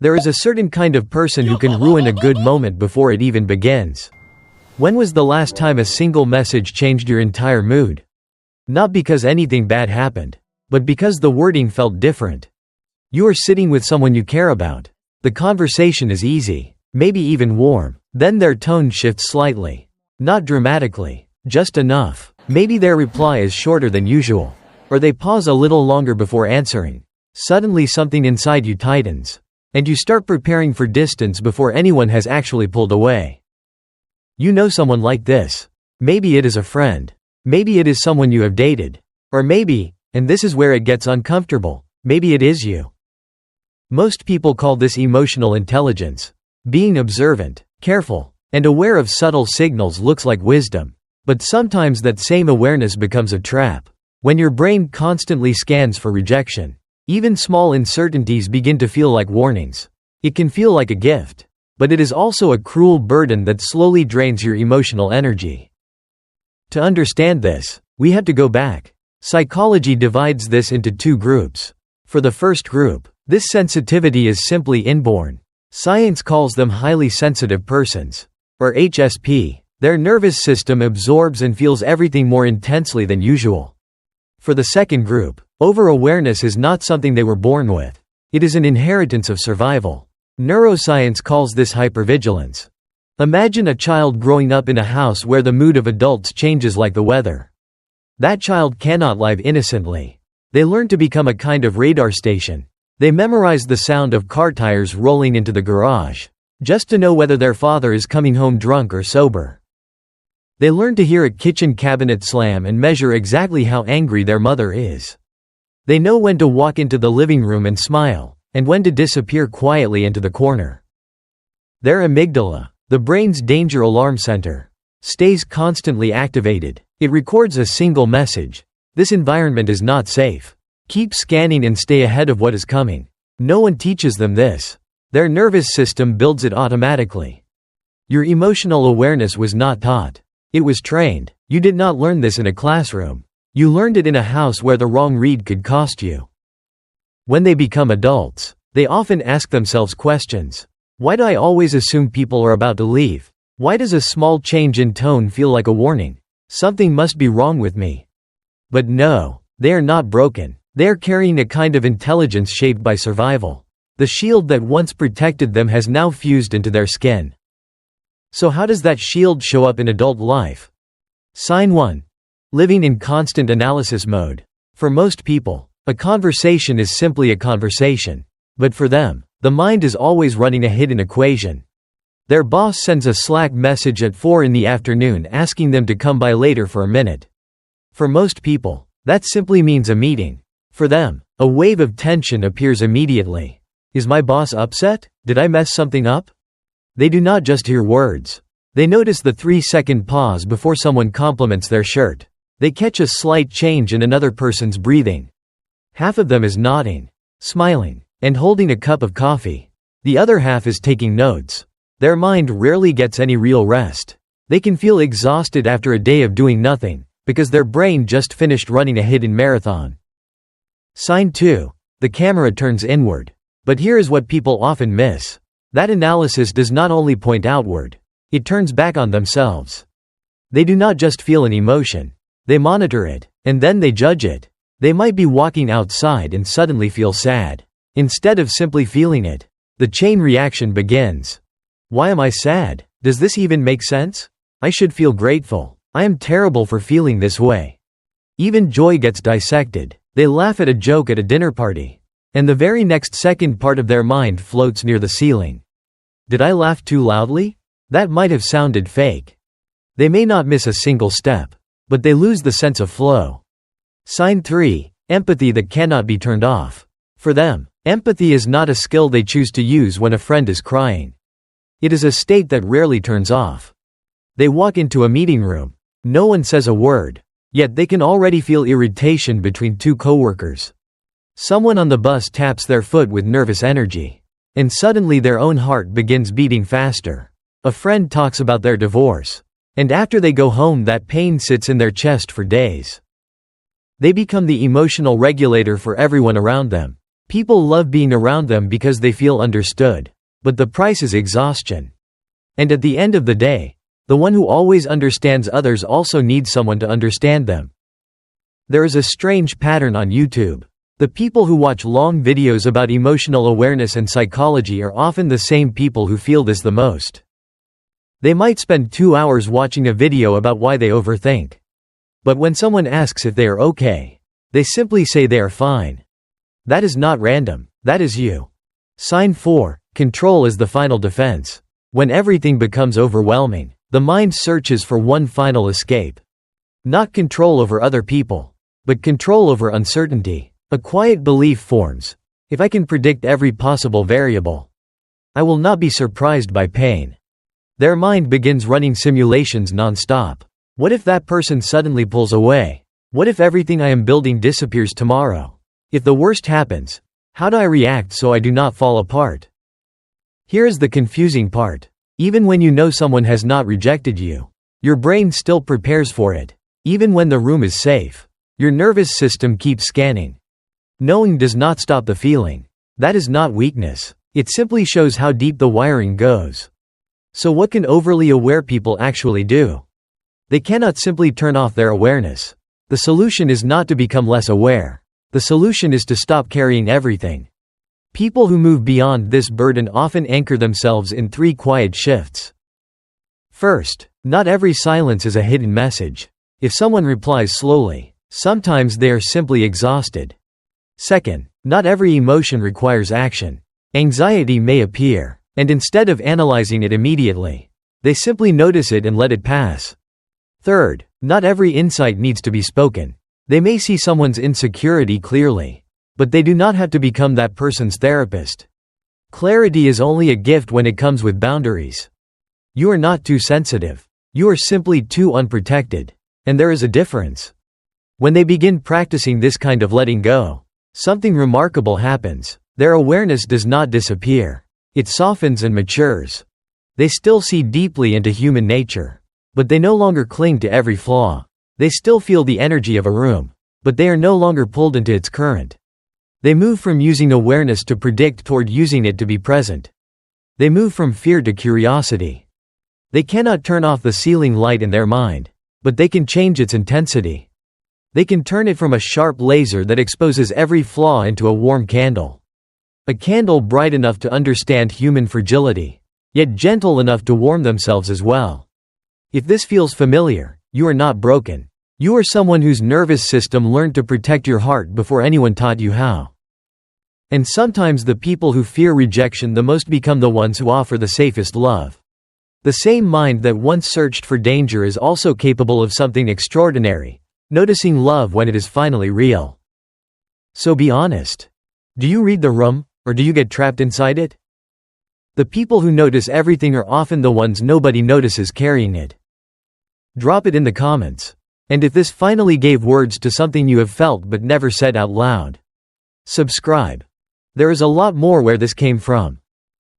There is a certain kind of person who can ruin a good moment before it even begins. When was the last time a single message changed your entire mood? Not because anything bad happened, but because the wording felt different. You are sitting with someone you care about. The conversation is easy, maybe even warm. Then their tone shifts slightly. Not dramatically, just enough. Maybe their reply is shorter than usual. Or they pause a little longer before answering. Suddenly something inside you tightens. And you start preparing for distance before anyone has actually pulled away. You know someone like this. Maybe it is a friend. Maybe it is someone you have dated. Or maybe, and this is where it gets uncomfortable, maybe it is you. Most people call this emotional intelligence. Being observant, careful, and aware of subtle signals looks like wisdom. But sometimes that same awareness becomes a trap. When your brain constantly scans for rejection, even small uncertainties begin to feel like warnings. It can feel like a gift. But it is also a cruel burden that slowly drains your emotional energy. To understand this, we have to go back. Psychology divides this into two groups. For the first group, this sensitivity is simply inborn. Science calls them highly sensitive persons, or HSP. Their nervous system absorbs and feels everything more intensely than usual. For the second group, over-awareness is not something they were born with. It is an inheritance of survival. Neuroscience calls this hypervigilance. Imagine a child growing up in a house where the mood of adults changes like the weather. That child cannot live innocently. They learn to become a kind of radar station. They memorize the sound of car tires rolling into the garage, just to know whether their father is coming home drunk or sober. They learn to hear a kitchen cabinet slam and measure exactly how angry their mother is. They know when to walk into the living room and smile, and when to disappear quietly into the corner. Their amygdala, the brain's danger alarm center, stays constantly activated. It records a single message. This environment is not safe. Keep scanning and stay ahead of what is coming. No one teaches them this. Their nervous system builds it automatically. Your emotional awareness was not taught. It was trained. You did not learn this in a classroom. You learned it in a house where the wrong read could cost you. When they become adults, they often ask themselves questions. Why do I always assume people are about to leave? Why does a small change in tone feel like a warning? Something must be wrong with me. But no, they are not broken. They are carrying a kind of intelligence shaped by survival. The shield that once protected them has now fused into their skin. So how does that shield show up in adult life? Sign 1. Living in constant analysis mode. For most people, a conversation is simply a conversation. But for them, the mind is always running a hidden equation. Their boss sends a Slack message at 4 in the afternoon asking them to come by later for a minute. For most people, that simply means a meeting. For them, a wave of tension appears immediately. Is my boss upset? Did I mess something up? They do not just hear words. They notice the 3-second pause before someone compliments their shirt. They catch a slight change in another person's breathing. Half of them is nodding, smiling, and holding a cup of coffee. The other half is taking notes. Their mind rarely gets any real rest. They can feel exhausted after a day of doing nothing, because their brain just finished running a hidden marathon. Sign 2. The camera turns inward. But here is what people often miss. That analysis does not only point outward. It turns back on themselves. They do not just feel an emotion. They monitor it, and then they judge it. They might be walking outside and suddenly feel sad. Instead of simply feeling it, the chain reaction begins. Why am I sad? Does this even make sense? I should feel grateful. I am terrible for feeling this way. Even joy gets dissected. They laugh at a joke at a dinner party. And the very next second part of their mind floats near the ceiling. Did I laugh too loudly? That might have sounded fake. They may not miss a single step, but they lose the sense of flow. Sign 3. Empathy that cannot be turned off. For them, empathy is not a skill they choose to use when a friend is crying. It is a state that rarely turns off. They walk into a meeting room. No one says a word. Yet they can already feel irritation between two coworkers. Someone on the bus taps their foot with nervous energy. And suddenly their own heart begins beating faster. A friend talks about their divorce. And after they go home, that pain sits in their chest for days. They become the emotional regulator for everyone around them. People love being around them because they feel understood. But the price is exhaustion. And at the end of the day, the one who always understands others also needs someone to understand them. There is a strange pattern on YouTube. The people who watch long videos about emotional awareness and psychology are often the same people who feel this the most. They might spend 2 hours watching a video about why they overthink. But when someone asks if they are okay, they simply say they are fine. That is not random, that is you. Sign 4. Control is the final defense. When everything becomes overwhelming, the mind searches for one final escape. Not control over other people, but control over uncertainty. A quiet belief forms. If I can predict every possible variable, I will not be surprised by pain. Their mind begins running simulations non-stop. What if that person suddenly pulls away? What if everything I am building disappears tomorrow? If the worst happens, how do I react so I do not fall apart? Here is the confusing part. Even when you know someone has not rejected you, your brain still prepares for it. Even when the room is safe, your nervous system keeps scanning. Knowing does not stop the feeling. That is not weakness. It simply shows how deep the wiring goes. So what can overly aware people actually do? They cannot simply turn off their awareness. The solution is not to become less aware. The solution is to stop carrying everything. People who move beyond this burden often anchor themselves in 3 quiet shifts. First, not every silence is a hidden message. If someone replies slowly, sometimes they are simply exhausted. Second, not every emotion requires action. Anxiety may appear, and instead of analyzing it immediately, they simply notice it and let it pass. Third, not every insight needs to be spoken. They may see someone's insecurity clearly, but they do not have to become that person's therapist. Clarity is only a gift when it comes with boundaries. You are not too sensitive. You are simply too unprotected. And there is a difference. When they begin practicing this kind of letting go, something remarkable happens. Their awareness does not disappear. It softens and matures. They still see deeply into human nature, but they no longer cling to every flaw. They still feel the energy of a room, but they are no longer pulled into its current. They move from using awareness to predict toward using it to be present. They move from fear to curiosity. They cannot turn off the ceiling light in their mind, but they can change its intensity. They can turn it from a sharp laser that exposes every flaw into a warm candle. A candle bright enough to understand human fragility, yet gentle enough to warm themselves as well. If this feels familiar, you are not broken. You are someone whose nervous system learned to protect your heart before anyone taught you how. And sometimes the people who fear rejection the most become the ones who offer the safest love. The same mind that once searched for danger is also capable of something extraordinary. Noticing love when it is finally real. So be honest. Do you read the room, or do you get trapped inside it? The people who notice everything are often the ones nobody notices carrying it. Drop it in the comments. And if this finally gave words to something you have felt but never said out loud, subscribe. There is a lot more where this came from.